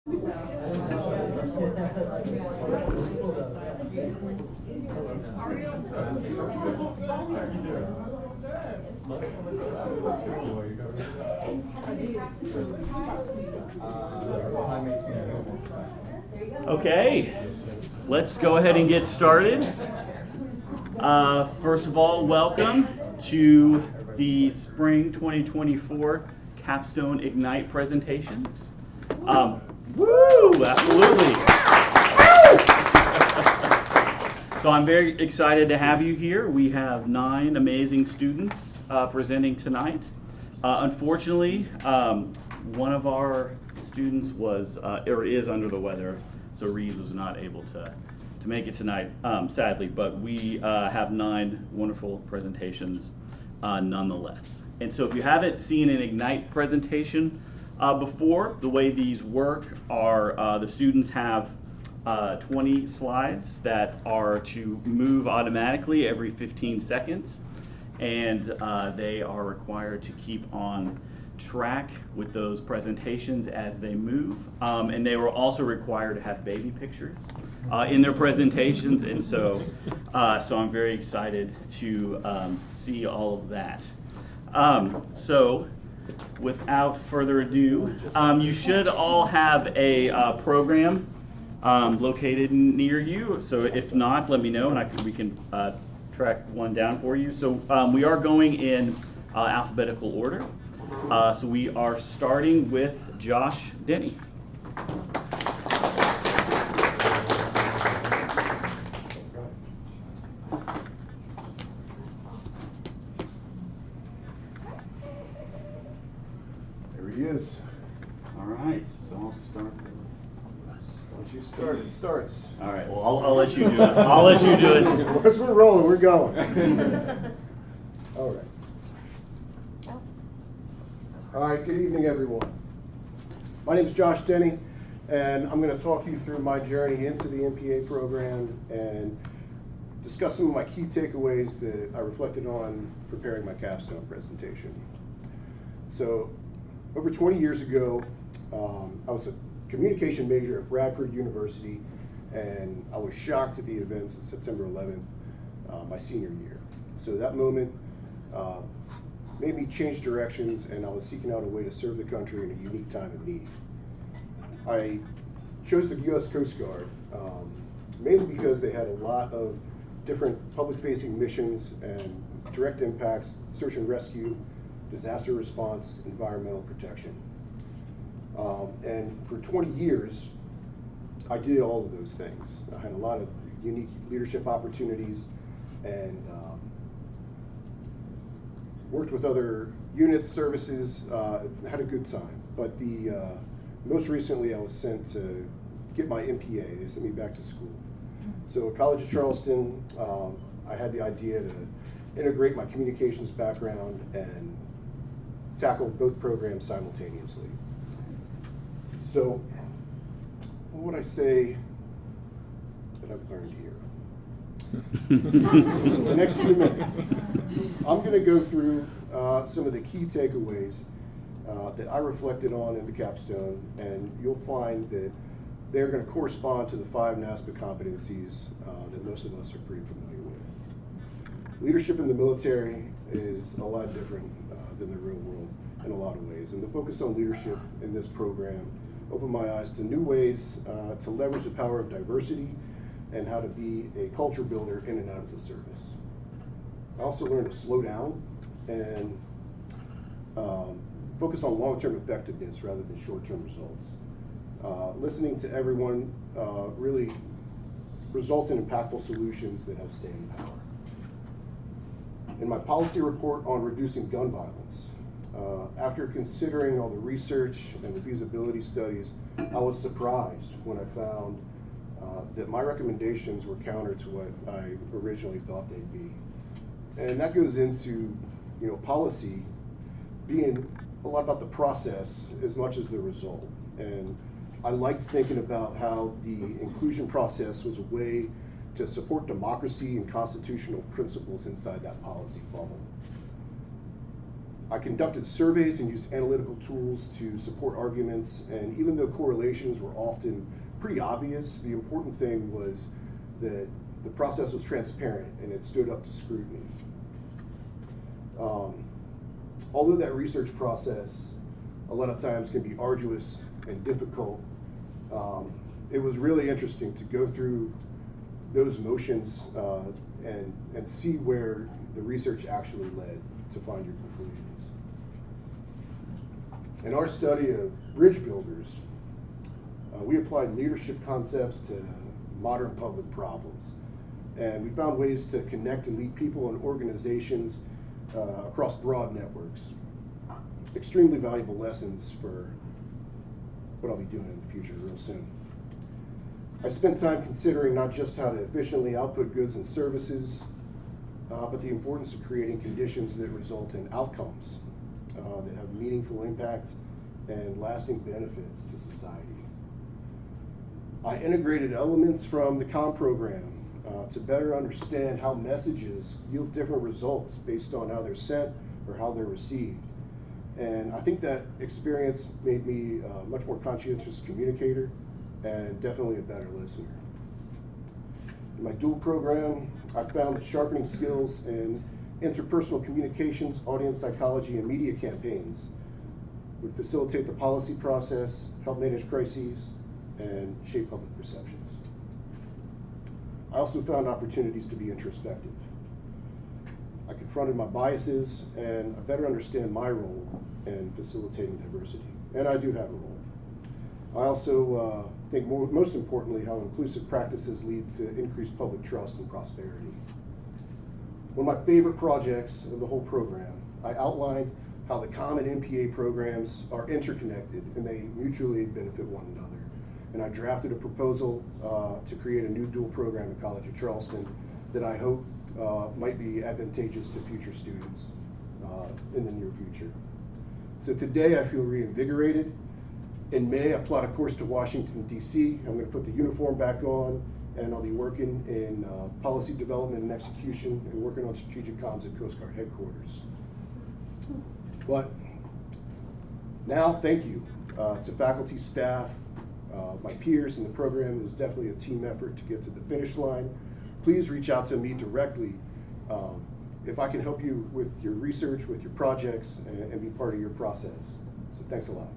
Okay, let's go ahead and get started. First of all, welcome to the Spring 2024 Capstone Ignite presentations. Woo! Absolutely. So I'm very excited to have you here. We have 9 amazing students presenting tonight. Unfortunately, one of our students was or is under the weather, so Reed was not able to make it tonight, sadly. But we have 9 wonderful presentations nonetheless. And so if you haven't seen an Ignite presentation before, the way these work are the students have 20 slides that are to move automatically every 15 seconds. And they are required to keep on track with those presentations as they move. And they were also required to have baby pictures in their presentations. And so I'm very excited to see all of that. So without further ado, you should all have a program located near you. So if not, let me know and we can track one down for you. So we are going in alphabetical order. So we are starting with Josh Denney. There he is. All right, so I'll start. Once you start, it starts. All right, well, I'll let you do it. I'll let you do it. Once we're rolling, we're going. All right. All right, good evening, everyone. My name is Josh Denney, and I'm going to talk you through my journey into the MPA program and discuss some of my key takeaways that I reflected on preparing my capstone presentation. So, over 20 years ago, I was a communication major at Bradford University, and I was shocked at the events of September 11th, my senior year. So that moment made me change directions, and I was seeking out a way to serve the country in a unique time of need. I chose the U.S. Coast Guard, mainly because they had a lot of different public-facing missions and direct impacts: search and rescue, disaster response, environmental protection. And for 20 years, I did all of those things. I had a lot of unique leadership opportunities and worked with other units, services, had a good time. But most recently, I was sent to get my MPA. They sent me back to school. So at College of Charleston, I had the idea to integrate my communications background and tackle both programs simultaneously. So what would I say that I've learned here? The next few minutes, I'm going to go through some of the key takeaways that I reflected on in the capstone, and you'll find that they're going to correspond to the 5 NASPA competencies that most of us are pretty familiar with. Leadership in the military is a lot different than the real world in a lot of ways, and the focus on leadership in this program opened my eyes to new ways to leverage the power of diversity and how to be a culture builder in and out of the service. I also learned to slow down and focus on long-term effectiveness rather than short-term results. Listening to everyone really results in impactful solutions that have staying power. In my policy report on reducing gun violence, after considering all the research and the feasibility studies, I was surprised when I found that my recommendations were counter to what I originally thought they'd be. And that goes into, policy being a lot about the process as much as the result. And I liked thinking about how the inclusion process was a way to support democracy and constitutional principles inside that policy bubble. I conducted surveys and used analytical tools to support arguments, and even though correlations were often pretty obvious, the important thing was that the process was transparent and it stood up to scrutiny. Although that research process a lot of times can be arduous and difficult, it was really interesting to go through those motions and see where the research actually led to find your conclusions. In our study of bridge builders, we applied leadership concepts to modern public problems. And we found ways to connect and lead people and organizations across broad networks. Extremely valuable lessons for what I'll be doing in the future real soon. I spent time considering not just how to efficiently output goods and services, but the importance of creating conditions that result in outcomes that have meaningful impact and lasting benefits to society. I integrated elements from the COM program to better understand how messages yield different results based on how they're sent or how they're received. And I think that experience made me a much more conscientious communicator and definitely a better listener. In my dual program, I found that sharpening skills in interpersonal communications, audience psychology, and media campaigns would facilitate the policy process, help manage crises, and shape public perceptions. I also found opportunities to be introspective. I confronted my biases and I better understand my role in facilitating diversity. And I do have a role. I also think most importantly how inclusive practices lead to increased public trust and prosperity. One of my favorite projects of the whole program, I outlined how the COM and MPA programs are interconnected and they mutually benefit one another. And I drafted a proposal to create a new dual program at College of Charleston that I hope might be advantageous to future students in the near future. So today I feel reinvigorated. In May, I plot a course to Washington, D.C. I'm going to put the uniform back on, and I'll be working in policy development and execution and working on strategic comms at Coast Guard headquarters. But now, thank you to faculty, staff, my peers in the program. It was definitely a team effort to get to the finish line. Please reach out to me directly if I can help you with your research, with your projects, and be part of your process. So thanks a lot.